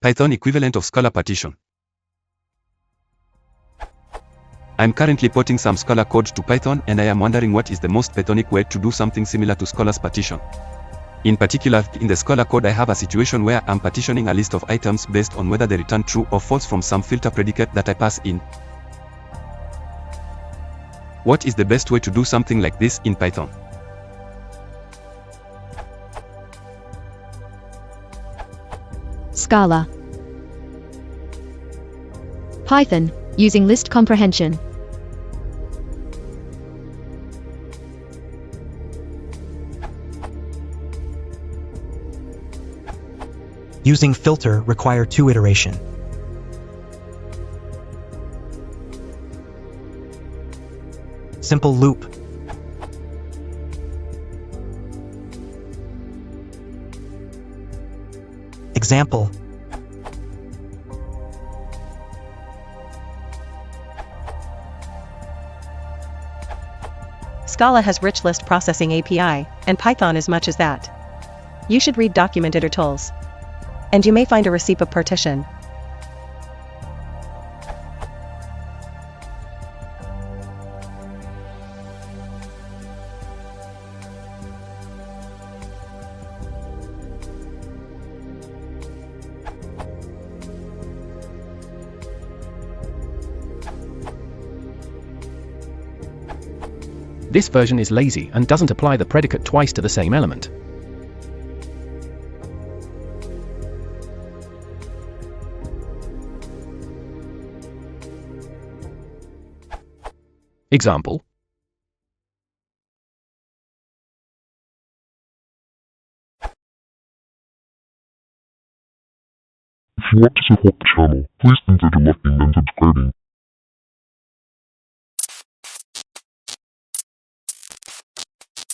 Python equivalent of Scala Partition. I'm currently porting some Scala code to Python, and I am wondering what is the most Pythonic way to do something similar to Scala's partition. In particular, in the Scala code I have a situation where I'm partitioning a list of items based on whether they return true or false from some filter predicate that I pass in. What is the best way to do something like this in Python? Scala. Python, using list comprehension. Using filter require 2 iteration. Simple loop. Example. Scala has rich list processing API, and Python as much as that. You should read document editors. And you may find a recipe of partition. This version is lazy and doesn't apply the predicate twice to the same element. Example. If you want to support the channel, please consider liking and subscribing.